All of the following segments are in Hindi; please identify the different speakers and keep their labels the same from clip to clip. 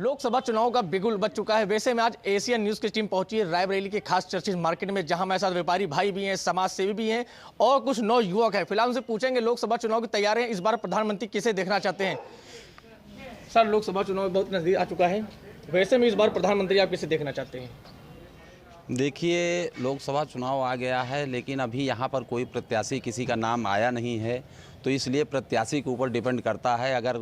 Speaker 1: लोकसभा चुनाव का बिगुल बज चुका है। वैसे में आज एशियन न्यूज़ की टीम पहुंची है रायबरेली के खास चर्चित मार्केट में, जहां हमारे साथ व्यापारी भाई भी हैं, समाज सेवी भी हैं और कुछ नौयुवक हैं। फिलहाल उनसे पूछेंगे लोकसभा चुनाव की तैयारियां, इस बार प्रधानमंत्री किसे देखना चाहते हैं। सर, लोकसभा चुनाव बहुत नजदीक आ चुका है, वैसे में इस बार प्रधानमंत्री आप किसे देखना चाहते हैं?
Speaker 2: देखिए, लोकसभा चुनाव आ गया है, लेकिन अभी यहाँ पर कोई प्रत्याशी किसी का नाम आया नहीं है, तो इसलिए प्रत्याशी के ऊपर डिपेंड करता है। अगर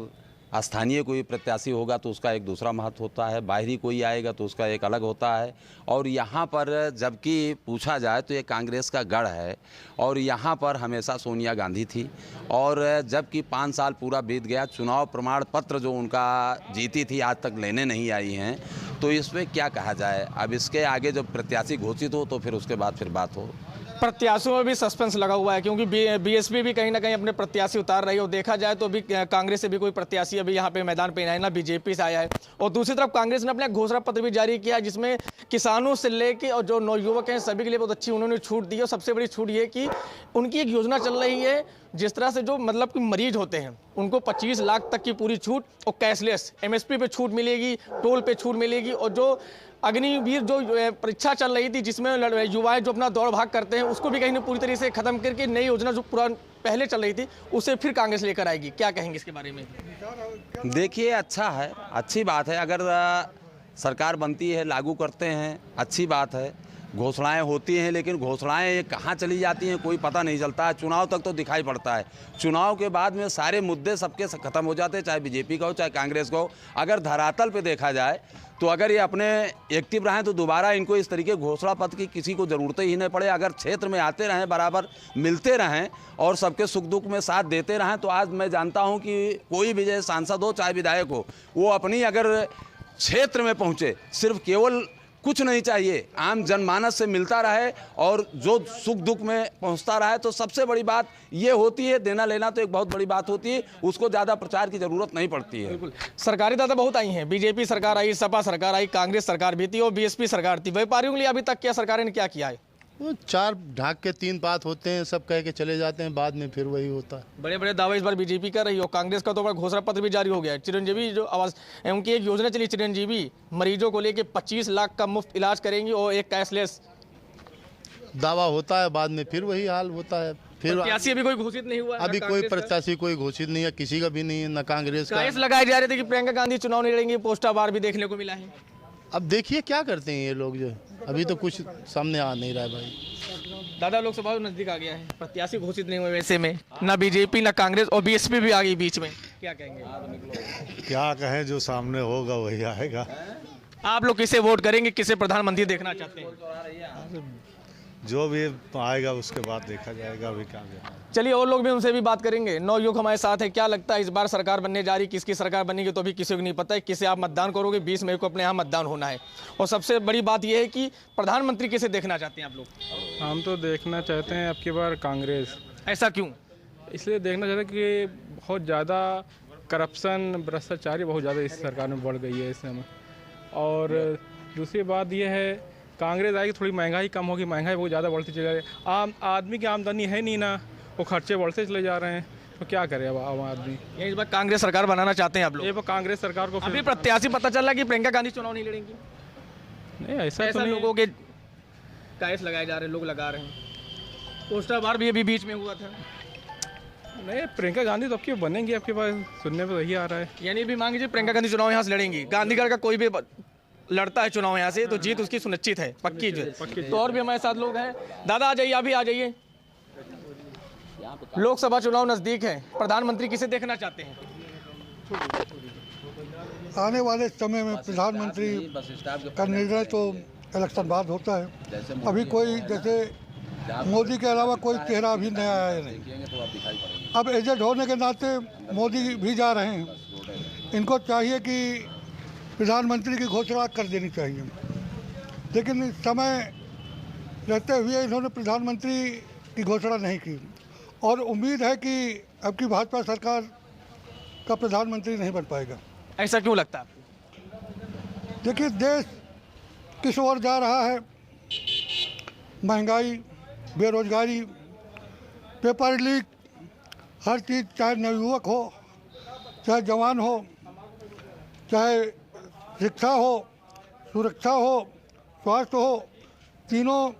Speaker 2: स्थानीय कोई प्रत्याशी होगा तो उसका एक दूसरा महत्व होता है, बाहरी कोई आएगा तो उसका एक अलग होता है। और यहाँ पर जबकि पूछा जाए तो ये कांग्रेस का गढ़ है और यहाँ पर हमेशा सोनिया गांधी थी, और जबकि 5 साल पूरा बीत गया, चुनाव प्रमाण पत्र जो उनका जीती थी आज तक लेने नहीं आई हैं, तो इसमें क्या कहा जाए। अब इसके आगे जब प्रत्याशी घोषित हो तो फिर उसके बाद फिर बात हो।
Speaker 1: प्रत्याशियों में भी सस्पेंस लगा हुआ है, क्योंकि बीएसपी भी कहीं ना कहीं अपने प्रत्याशी उतार रही है और देखा जाए तो अभी कांग्रेस से भी कोई प्रत्याशी अभी यहाँ पे मैदान पे आया ना, बीजेपी से आया है। और दूसरी तरफ कांग्रेस ने अपना घोषणा पत्र भी जारी किया, जिसमें किसानों से लेके और जो नौयुवक हैं सभी के लिए बहुत अच्छी उन्होंने छूट दी है। और सबसे बड़ी छूट ये कि उनकी एक योजना चल रही है, जिस तरह से जो मतलब कि मरीज होते हैं उनको 25 लाख तक की पूरी छूट और कैशलेस, एमएसपी पे छूट मिलेगी, टोल पे छूट मिलेगी। और जो अग्निवीर जो परीक्षा चल रही थी जिसमें युवाएं जो अपना दौड़ भाग करते हैं, उसको भी कहीं ना पूरी तरीके से खत्म करके नई योजना जो पहले चल रही थी उसे फिर कांग्रेस लेकर आएगी। क्या कहेंगे इसके बारे में?
Speaker 2: देखिए, अच्छा है, अच्छी बात है। अगर सरकार बनती है, लागू करते हैं, अच्छी बात है। घोषणाएं होती हैं, लेकिन घोषणाएं ये कहाँ चली जाती हैं कोई पता नहीं चलता है। चुनाव तक तो दिखाई पड़ता है, चुनाव के बाद में सारे मुद्दे सबके खत्म हो जाते हैं, चाहे बीजेपी का हो चाहे कांग्रेस का हो। अगर धरातल पे देखा जाए तो अगर ये अपने एक्टिव रहें तो दोबारा इनको इस तरीके घोषणा पत्र की किसी को ज़रूरत ही नहीं पड़े। अगर क्षेत्र में आते रहें, बराबर मिलते रहें और सबके सुख दुख में साथ देते रहें, तो आज मैं जानता हूँ कि कोई भी जैसे सांसद हो चाहे विधायक हो, वो अपनी अगर क्षेत्र में पहुँचे, सिर्फ केवल कुछ नहीं चाहिए, आम जनमानस से मिलता रहे और जो सुख दुख में पहुंचता रहे, तो सबसे बड़ी बात ये होती है। देना लेना तो एक बहुत बड़ी बात होती है, उसको ज़्यादा प्रचार की ज़रूरत नहीं पड़ती है।
Speaker 1: बिल्कुल, सरकारी दादा बहुत आई हैं, बीजेपी सरकार आई, सपा सरकार आई, कांग्रेस सरकार भी थी और बीएसपी सरकार थी। व्यापारियों के लिए अभी तक क्या सरकार ने क्या किया है?
Speaker 3: वो 4 ढाक के 3 बात होते हैं, सब कह के चले जाते हैं, बाद में फिर वही होता है।
Speaker 1: बड़े बड़े दावे इस बार बीजेपी कर रही हो, कांग्रेस का तो बड़ा घोषणा पत्र भी जारी हो गया है। चिरंजीवी जो आवास, उनकी एक योजना चली, चिरंजीवी मरीजों को लेके 25 लाख का मुफ्त इलाज करेंगी और एक कैशलेस।
Speaker 3: दावा होता है, बाद में फिर वही हाल होता है। फिर
Speaker 1: प्रत्याशी अभी कोई घोषित नहीं हुआ,
Speaker 3: अभी कोई प्रत्याशी कोई घोषित नहीं है, किसी का भी नहीं है, न कांग्रेस का।
Speaker 1: लगाए जा रहे थे कि प्रियंका गांधी चुनाव नहीं लड़ेंगी, पोस्टर बार भी देखने को मिला है।
Speaker 3: अब देखिए क्या करते हैं ये लोग, जो अभी तो कुछ सामने आ नहीं रहा है भाई।
Speaker 1: दादा, लोकसभा नजदीक आ गया है, प्रत्याशी घोषित नहीं हुए, वैसे में ना बीजेपी ना कांग्रेस और बीएसपी भी आ गई बीच में, क्या कहेंगे?
Speaker 4: क्या कहें, जो सामने होगा वही आएगा।
Speaker 1: आप लोग किसे वोट करेंगे, किसे प्रधानमंत्री देखना चाहते हैं?
Speaker 4: जो भी आएगा उसके बाद देखा जाएगा, अभी क्या।
Speaker 1: चलिए, और लोग भी उनसे भी बात करेंगे। नौयुवक हमारे साथ है। क्या लगता है इस बार सरकार बनने जा रही, किसकी सरकार बनेगी तो अभी किसी को नहीं पता है। किसे आप मतदान करोगे? 20 मई को अपने यहाँ मतदान होना है। और सबसे बड़ी बात यह है कि प्रधानमंत्री किसे देखना चाहते हैं आप लोग?
Speaker 5: हम तो देखना चाहते हैं अब की बार कांग्रेस।
Speaker 1: ऐसा क्यों?
Speaker 5: इसलिए देखना चाहते हैं कि बहुत ज़्यादा करप्शन, भ्रष्टाचारी बहुत ज़्यादा इस सरकार में बढ़ गई है इस समय। और दूसरी बात यह है, कांग्रेस आएगी थोड़ी महंगाई कम होगी, महंगाई बहुत ज़्यादा बढ़ती चली जा रही है। आम आदमी की आमदनी है नहीं ना, वो खर्चे बढ़ते चले जा रहे हैं, तो क्या करे अब आम आदमी।
Speaker 1: इस बार कांग्रेस सरकार बनाना चाहते हैं आप लोग?
Speaker 5: ये कांग्रेस सरकार को
Speaker 1: अभी प्रत्याशी पता चल रहा कि प्रियंका गांधी चुनाव नहीं लड़ेंगी।
Speaker 5: नहीं, ऐसा तो नहीं।
Speaker 1: लोगों के कैश लगाए जा रहे हैं, लोग लगा रहे हैं, पोस्टर बार भी अभी बीच में हुआ था।
Speaker 5: नहीं, प्रियंका गांधी तो अब क्यों बनेंगी, आपके पास सुनने में वही आ रहा है।
Speaker 1: यानी भी मान लीजिए प्रियंका गांधी चुनाव यहाँ से लड़ेंगी, गांधीगढ़ का कोई भी लड़ता है चुनाव यहाँ से तो जीत उसकी सुनिश्चित है, पक्की जीत। तो और भी हमारे साथ लोग हैं। दादा आ जाइए, अभी आ जाइए। लोकसभा चुनाव नजदीक है, प्रधानमंत्री किसे देखना चाहते हैं?
Speaker 6: आने वाले समय में प्रधानमंत्री का निर्णय तो इलेक्शन बाद होता है। अभी कोई जैसे मोदी के अलावा कोई चेहरा अभी नया आया नहीं। अब एजेंट होने के नाते मोदी भी जा रहे हैं, इनको चाहिए कि प्रधानमंत्री की घोषणा कर देनी चाहिए, लेकिन इस समय रहते हुए इन्होंने प्रधानमंत्री की घोषणा नहीं की। और उम्मीद है कि अब की भाजपा सरकार का प्रधानमंत्री नहीं बन पाएगा।
Speaker 1: ऐसा क्यों लगता है आपको?
Speaker 6: देखिए, देश किस ओर जा रहा है, महंगाई, बेरोजगारी, पेपर लीक, हर चीज़, चाहे नवयुवक हो चाहे जवान हो चाहे शिक्षा हो, सुरक्षा हो, स्वास्थ्य हो, तीनों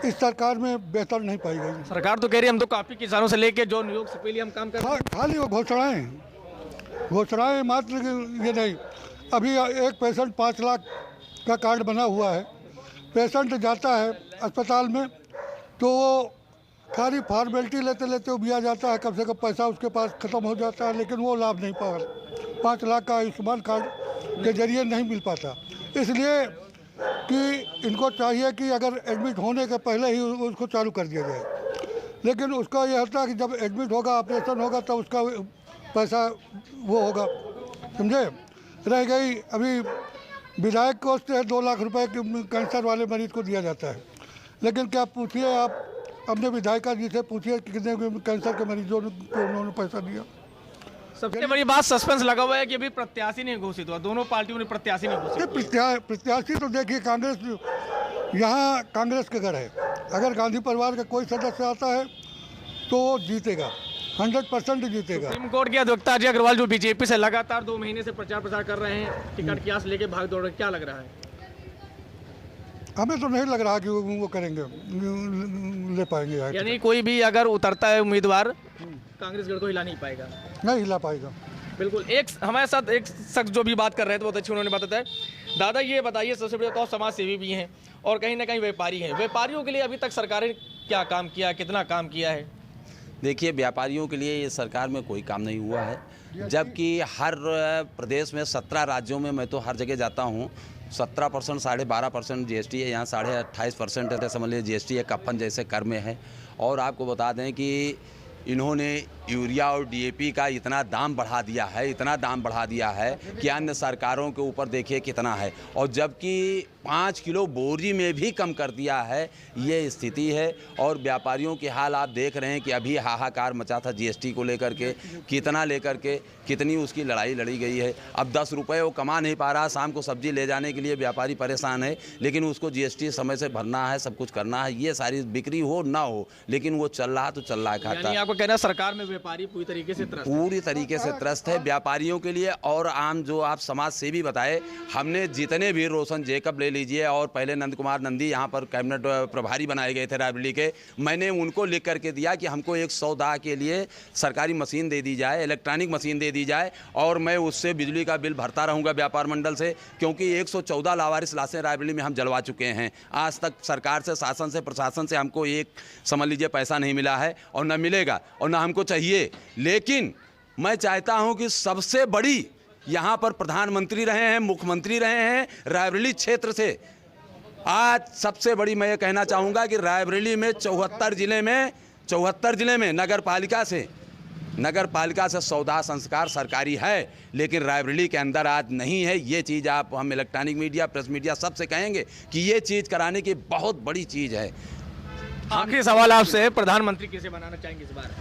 Speaker 6: इस सरकार में बेहतर नहीं पाई गई।
Speaker 1: सरकार तो कह रही है हम तो काफ़ी किसानों से लेके जो नियोग से पहले हम काम कर रहे हैं।
Speaker 6: खाली वो घोषणाएं मात्र ये नहीं। अभी एक पेशेंट 5 लाख का कार्ड बना हुआ है, पेशेंट जाता है अस्पताल में तो वो खाली फॉर्मेलिटी लेते लेते वो बिया जाता है, कम से कम पैसा उसके पास ख़त्म हो जाता है, लेकिन वो लाभ नहीं पा रहा। 5 लाख का आयुष्मान कार्ड के जरिए नहीं मिल पाता। इसलिए कि इनको चाहिए कि अगर एडमिट होने के पहले ही उसको चालू कर दिया जाए, लेकिन उसका यह होता है कि जब एडमिट होगा, ऑपरेशन होगा, तब उसका पैसा वो होगा, समझे। रह गई अभी विधायक कोष से 2 लाख रुपए कैंसर वाले मरीज को दिया जाता है, लेकिन क्या पूछिए आप अपने विधायिका जी से पूछिए कि कितने कैंसर के मरीजों को उन्होंने पैसा दिया।
Speaker 1: सबसे बड़ी बात सस्पेंस लगा हुआ है कि अभी प्रत्याशी नहीं घोषित हुआ, दोनों पार्टियों ने प्रत्याशी नहीं घोषित।
Speaker 6: प्रत्याशी तो देखिए कांग्रेस, यहाँ कांग्रेस के गढ़ है। अगर गांधी परिवार का कोई सदस्य आता है तो वो जीतेगा, 100% जीतेगा।
Speaker 1: सुप्रीम कोर्ट के अध्यक्ष अजय अग्रवाल जो बीजेपी से लगातार 2 महीने से प्रचार प्रसार कर रहे हैं, टिकट की आस लेके भाग दौड़ रहे, क्या लग रहा है?
Speaker 6: हमें तो नहीं लग रहा कि वो करेंगे, ले पाएंगे।
Speaker 1: यानी कोई भी अगर उतरता है उम्मीदवार, कांग्रेस गढ़ को हिला नहीं पाएगा,
Speaker 6: नहीं हिला पाएगा।
Speaker 1: बिल्कुल। एक हमारे साथ एक शख्स जो भी बात कर रहे थे बहुत अच्छी उन्होंने बताया। दादा ये बताइए, सबसे बड़े तो समाज सेवी भी हैं और कहीं ना कहीं व्यापारी हैं, व्यापारियों के लिए अभी तक सरकार ने क्या काम किया, कितना काम किया है?
Speaker 2: देखिए, व्यापारियों के लिए ये सरकार में कोई काम नहीं हुआ है, जबकि हर प्रदेश में 17 राज्यों में मैं तो हर जगह जाता हूँ, 17% 12.5% GST है, यहाँ 28.5% है, समझ लीजिए GST है, कफन जैसे कर में है। और आपको बता दें कि इन्होंने यूरिया और DAP का इतना दाम बढ़ा दिया है, इतना दाम बढ़ा दिया है कि अन्य सरकारों के ऊपर देखिए कितना है, और जबकि 5 किलो बोरी में भी कम कर दिया है, ये स्थिति है। और व्यापारियों के हाल आप देख रहे हैं कि अभी हाहाकार मचा था GST को लेकर के, कितनी उसकी लड़ाई लड़ी गई है। अब 10 रुपये वो कमा नहीं पा रहा, शाम को सब्जी ले जाने के लिए व्यापारी परेशान है, लेकिन उसको GST समय से भरना है, सब कुछ करना है, ये सारी बिक्री हो ना हो, लेकिन वो चल रहा तो चल रहा है खाता।
Speaker 1: आपको कहना सरकार में व्यापारी पूरी तरीके से
Speaker 2: त्रस्त है व्यापारियों के लिए। और आम जो आप समाज सेवी बताए, हमने जितने भी रोशन जेकब ले लीजिए, और पहले नंद कुमार नंदी यहाँ पर कैबिनेट प्रभारी बनाए गए थे रायबरेली के, मैंने उनको लिख करके दिया कि हमको एक 100 दाह के लिए सरकारी मशीन दे दी जाए, इलेक्ट्रॉनिक मशीन दे दी जाए, और मैं उससे बिजली का बिल भरता रहूँगा व्यापार मंडल से, क्योंकि 114 लावारिस लाशें रायबरेली में हम जलवा चुके हैं। आज तक सरकार से, शासन से, प्रशासन से हमको एक समझ लीजिए पैसा नहीं मिला है, और न मिलेगा और न हमको चाहिए। लेकिन मैं चाहता हूं कि सबसे बड़ी यहां पर प्रधानमंत्री रहे हैं, मुख्यमंत्री रहे हैं रायबरेली क्षेत्र से। आज सबसे बड़ी मैं ये कहना चाहूँगा कि रायबरेली में 74 जिले में नगर पालिका से सौदा संस्कार सरकारी है, लेकिन रायबरेली के अंदर आज नहीं है। ये चीज़ आप हम इलेक्ट्रॉनिक मीडिया, प्रेस मीडिया सबसे कहेंगे कि ये चीज़ कराने की बहुत बड़ी चीज़ है।
Speaker 1: आखिरी सवाल आपसे, प्रधानमंत्री किसे बनाना चाहेंगे इस बार?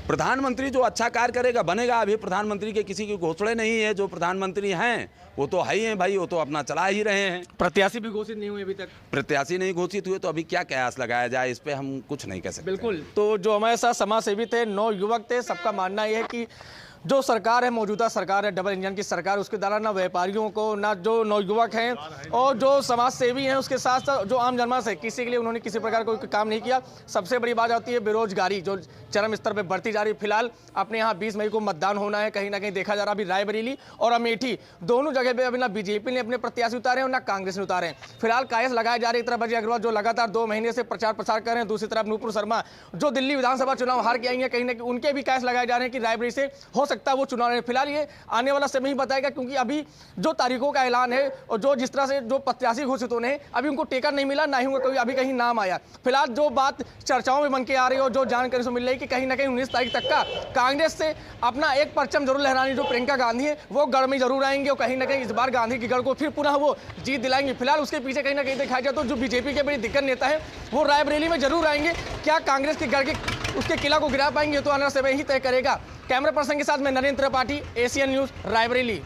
Speaker 2: प्रधानमंत्री जो अच्छा कार्य करेगा बनेगा। अभी प्रधानमंत्री के किसी की घोषणा नहीं है, जो प्रधानमंत्री हैं वो तो है ही हैं भाई, वो तो अपना चला ही रहे हैं।
Speaker 1: प्रत्याशी भी घोषित नहीं हुए अभी तक?
Speaker 2: प्रत्याशी नहीं घोषित हुए तो अभी क्या कयास लगाया जाए, इस पे हम कुछ नहीं कह सकते।
Speaker 1: बिल्कुल। तो जो हमारे साथ समाज सेवी थे, 9 युवक थे, सबका मानना यह है कि जो सरकार है, मौजूदा सरकार है, डबल इंजन की सरकार, उसके द्वारा ना व्यापारियों को, ना जो नौयुवक हैं और जो समाज सेवी हैं, उसके साथ साथ जो आम जनमानस है, किसी के लिए उन्होंने किसी प्रकार कोई काम नहीं किया। सबसे बड़ी बात आती है बेरोजगारी, जो चरम स्तर पर बढ़ती जा रही है। फिलहाल अपने यहाँ 20 मई को मतदान होना है, कहीं ना कहीं देखा जा रहा है अभी रायबरेली और अमेठी दोनों जगह पे अभी ना बीजेपी ने अपने प्रत्याशी उतारे और ना कांग्रेस ने उतारे। फिलहाल कायस लगाए जा रही, एक तरफ अजय अग्रवाल जो लगातार 2 महीने से प्रचार प्रसार कर रहे हैं, दूसरी तरफ नूपुर शर्मा जो दिल्ली विधानसभा चुनाव हार के आई है, कहीं ना कहीं उनके भी कायस लगाए जा रहे हैं कि रायबरेली से हो सकता है वो चुनाव। फिलहाल ये आने वाला समय ही बताएगा, क्योंकि अभी जो तारीखों का ऐलान है और जो जिस तरह से जो प्रत्याशी घोषित होने हैं, अभी उनको टिकट नहीं मिला, ना ही उनका कोई अभी कहीं नाम आया। फिलहाल जो बात चर्चाओं में बन के आ रही है और जो जानकारी से मिल रही है कि कहीं ना कहीं 19 तारीख तक का कांग्रेस से अपना एक परचम जरूर लहरानी जो प्रियंका गांधी है, वो गढ़ में जरूर आएंगे और कहीं ना कहीं इस बार गांधी की गढ़ को फिर पुनः वो जीत दिलाएंगे। फिलहाल उसके पीछे कहीं ना कहीं देखा जाए तो जो बीजेपी के बड़े दिग्गज नेता है वो रायबरेली में जरूर आएंगे। क्या कांग्रेस के गढ़ के उसके किला को गिरा पाएंगे, तो आने वाला समय ही तय करेगा। कैमरा पर्सन के साथ मैं नरेंद्र त्रिपाठी, एशियन न्यूज़, रायबरेली।